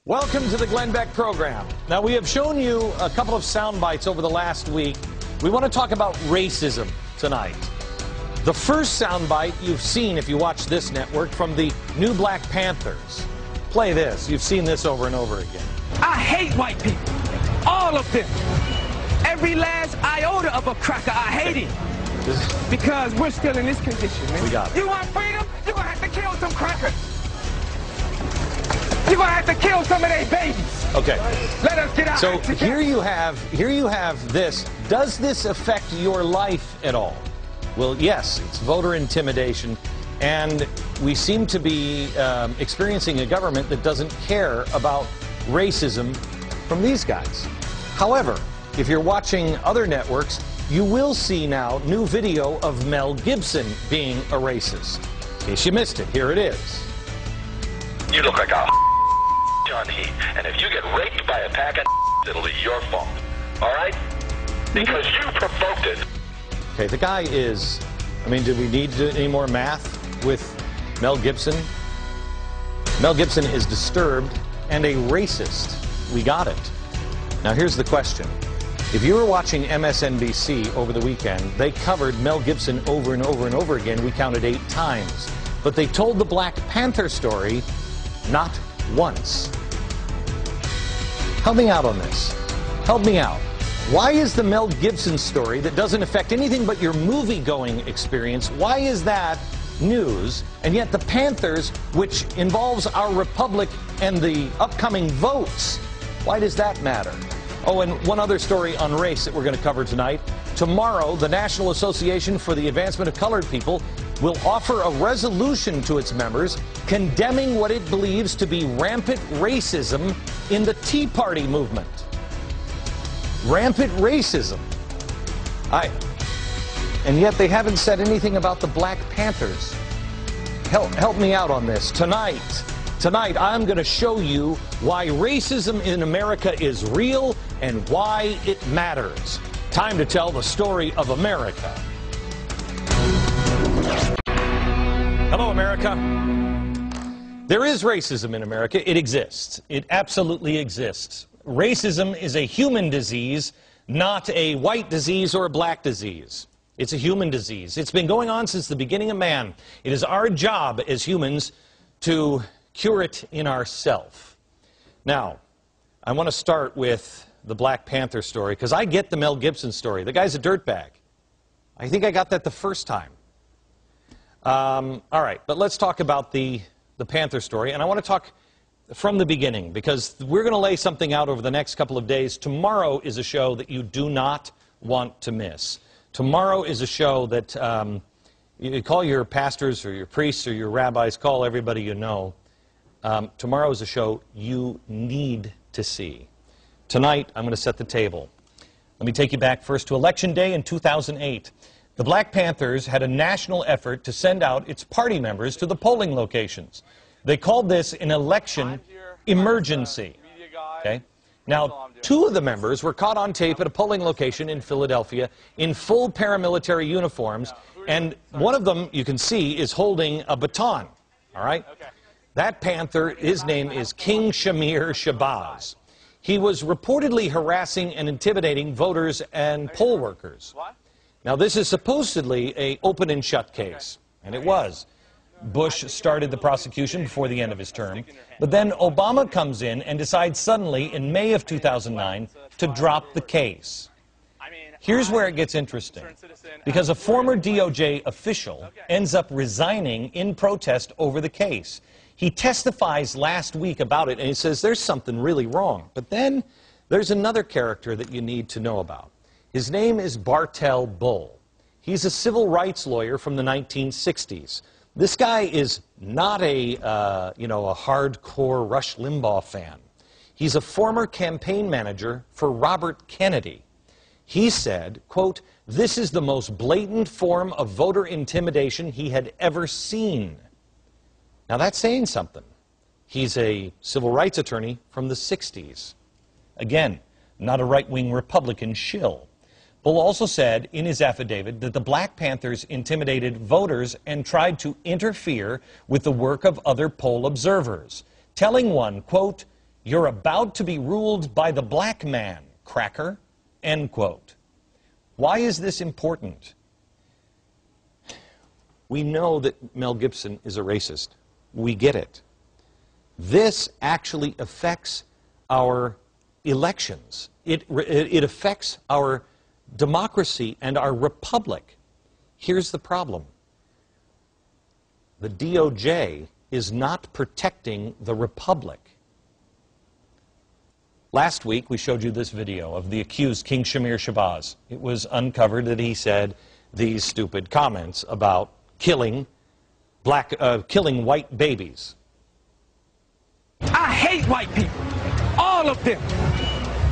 Welcome to the Glenn Beck program. Now, we have shown you a couple of sound bites over the last week. We want to talk about racism tonight. The first sound bite you've seen, if you watch this network, from the new Black Panthers. Play this. You've seen this over and over again. I hate white people. All of them. Every last iota of a cracker, I hate it. Because we're still in this condition, man. We got it. You want freedom? You're going to have to kill some crackers. You're going to have to kill some of their babies. Okay. Let us get out. So here you have this. Does this affect your life at all? Well, yes, it's voter intimidation, and we seem to be experiencing a government that doesn't care about racism from these guys. However, if you're watching other networks, you will see now new video of Mel Gibson being a racist. In case you missed it, here it is. You look like a John He, and if you get raped by a pack of it'll be your fault. All right? Because you provoked it. Okay, the guy is, I mean, do we need to do any more math with Mel Gibson? Mel Gibson is disturbed and a racist. We got it. Now here's the question. If you were watching MSNBC over the weekend, they covered Mel Gibson over and over and over again. We counted 8 times. But they told the Black Panther story not once. Help me out on this. Help me out. Why is the Mel Gibson story that doesn't affect anything but your movie-going experience, why is that news? And yet the Panthers, which involves our republic and the upcoming votes, why does that matter? Oh, and one other story on race that we're going to cover tonight. Tomorrow, the National Association for the Advancement of Colored People will offer a resolution to its members condemning what it believes to be rampant racism in the Tea Party movement. Rampant racism. And yet they haven't said anything about the Black Panthers. Help me out on this. Tonight I'm going to show you why racism in America is real and why it matters. Time to tell the story of America. Hello, America. There is racism in America. It exists. It absolutely exists. Racism is a human disease, not a white disease or a black disease. It's a human disease. It's been going on since the beginning of man. It is our job as humans to cure it in ourselves. Now, I want to start with the Black Panther story, because I get the Mel Gibson story. The guy's a dirtbag. I think I got that the first time. All right, but let's talk about the Panther story, and I want to talk from the beginning, because we're going to lay something out over the next couple of days. Tomorrow is a show that you do not want to miss. Tomorrow is a show that you call your pastors or your priests or your rabbis, call everybody you know. Tomorrow is a show you need to see. Tonight, I'm going to set the table. Let me take you back first to Election Day in 2008. The Black Panthers had a national effort to send out its party members to the polling locations. They called this an election emergency. Okay? Now, 2 of the members were caught on tape at a polling location in Philadelphia in full paramilitary uniforms, and one of them, you can see, is holding a baton. All right? That Panther, his name is King Shamir Shabazz. He was reportedly harassing and intimidating voters and poll workers. Now, this is supposedly an open and shut case, and it was. Bush started the prosecution before the end of his term, but then Obama comes in and decides suddenly in May of 2009 to drop the case. Here's where it gets interesting, because a former DOJ official ends up resigning in protest over the case. He testifies last week about it, and he says there's something really wrong. But then there's another character that you need to know about. His name is Bartell Bull. He's a civil rights lawyer from the 1960s. This guy is not a hardcore Rush Limbaugh fan. He's a former campaign manager for Robert Kennedy. He said, quote, "This is the most blatant form of voter intimidation he had ever seen." Now that's saying something. He's a civil rights attorney from the 60s. Again, not a right-wing Republican shill. Bull also said in his affidavit that the Black Panthers intimidated voters and tried to interfere with the work of other poll observers, telling one, quote, You're about to be ruled by the black man, cracker, end quote. Why is this important? We know that Mel Gibson is a racist. We get it. This actually affects our elections. It affects our democracy and our republic. Here's the problem. The DOJ is not protecting the republic. Last week, we showed you this video of the accused King Shamir Shabazz. It was uncovered that he said these stupid comments about killing white babies. I hate white people. All of them.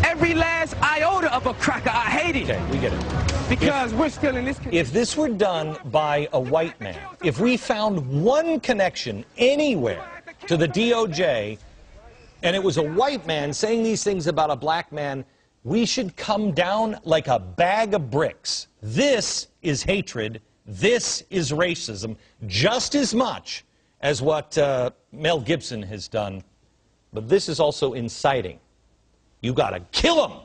Every last iota of a cracker, I hate it. Okay, we get it. Because we're still in this... If this were done by a white man, if we found one connection anywhere to the DOJ, and it was a white man saying these things about a black man, we should come down like a bag of bricks. This is hatred. This is racism, just as much as what Mel Gibson has done. But this is also inciting. You got to kill him.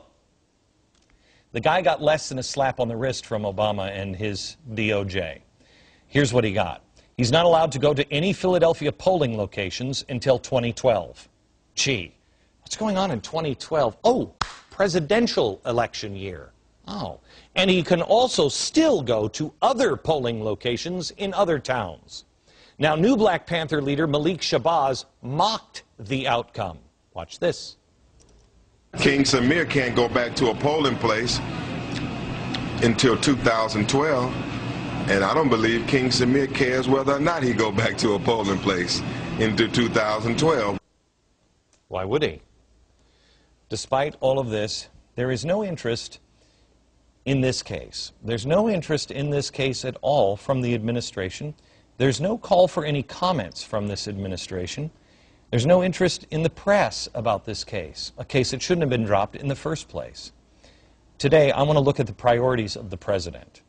The guy got less than a slap on the wrist from Obama and his DOJ. Here's what he got. He's not allowed to go to any Philadelphia polling locations until 2012. Gee, what's going on in 2012? Oh, presidential election year. Oh, and he can also still go to other polling locations in other towns. Now, new Black Panther leader Malik Shabazz mocked the outcome. Watch this. King Samir can't go back to a polling place until 2012, and I don't believe King Samir cares whether or not he go back to a polling place into 2012. Why would he? Despite all of this, there is no interest in this case. There's no interest in this case at all from the administration. There's no call for any comments from this administration. There's no interest in the press about this case, a case that shouldn't have been dropped in the first place. Today, I want to look at the priorities of the president,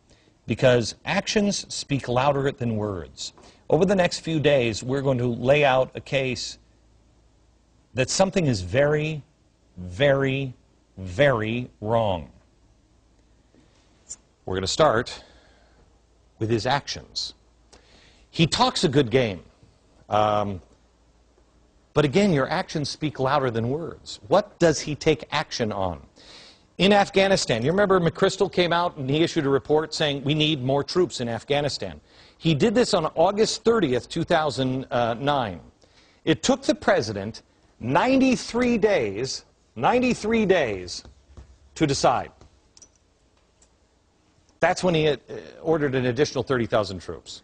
because actions speak louder than words. Over the next few days, we're going to lay out a case that something is very, very, very wrong. We're going to start with his actions. He talks a good game. But again, your actions speak louder than words. What does he take action on? In Afghanistan, you remember McChrystal came out and he issued a report saying we need more troops in Afghanistan. He did this on August 30th, 2009. It took the president 93 days to decide. That's when he ordered an additional 30,000 troops.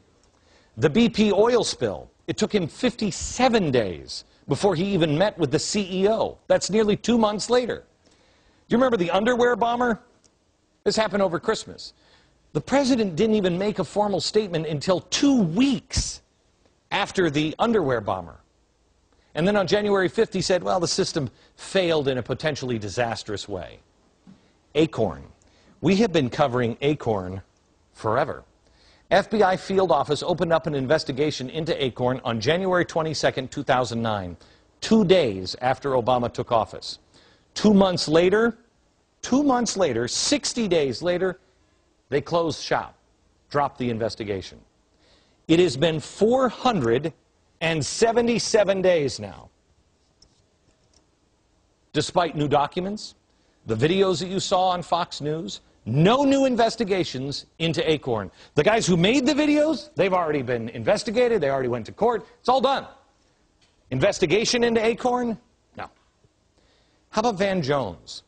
The BP oil spill, it took him 57 days before he even met with the CEO. That's nearly 2 months later. Do you remember the underwear bomber? This happened over Christmas. The president didn't even make a formal statement until 2 weeks after the underwear bomber. And then on January 5th, he said, well, the system failed in a potentially disastrous way. Acorn. We have been covering Acorn forever. FBI field office opened up an investigation into Acorn on January 22nd, 2009, 2 days after Obama took office. 2 months later, 60 days later, they closed shop, dropped the investigation. It has been 477 days now. Despite new documents, the videos that you saw on Fox News, no new investigations into Acorn. The guys who made the videos, they've already been investigated. They already went to court. It's all done. Investigation into Acorn? No. How about Van Jones?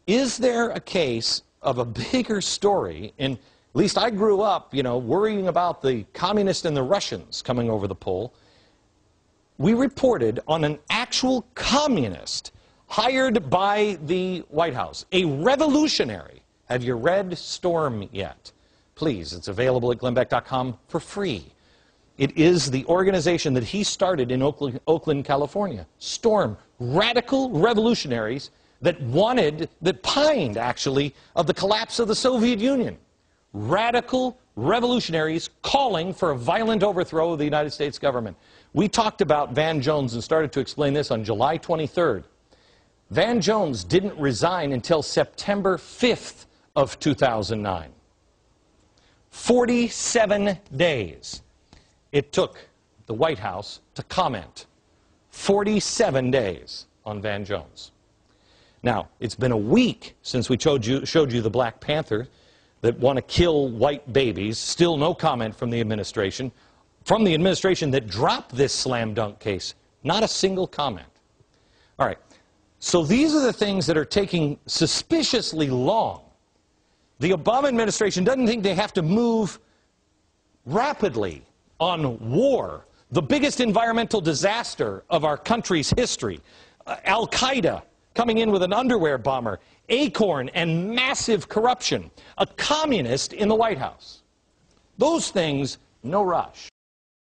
Is there a case of a bigger story? And at least I grew up, worrying about the communists and the Russians coming over the pole. We reported on an actual communist hired by the White House, a revolutionary. Have you read Storm yet? Please, it's available at glennbeck.com for free. It is the organization that he started in Oakland, California. Storm, radical revolutionaries that pined, actually, of the collapse of the Soviet Union. Radical revolutionaries calling for a violent overthrow of the United States government. We talked about Van Jones and started to explain this on July 23rd. Van Jones didn't resign until September 5th of 2009. 47 days it took the White House to comment. 47 days on Van Jones. Now, it's been a week since we showed you the Black Panther that want to kill white babies. Still no comment from the administration. From the administration that dropped this slam dunk case, not a single comment. All right, so these are the things that are taking suspiciously long. The Obama administration doesn't think they have to move rapidly on war, the biggest environmental disaster of our country's history. Al-Qaeda coming in with an underwear bomber, Acorn and massive corruption, a communist in the White House. Those things, no rush.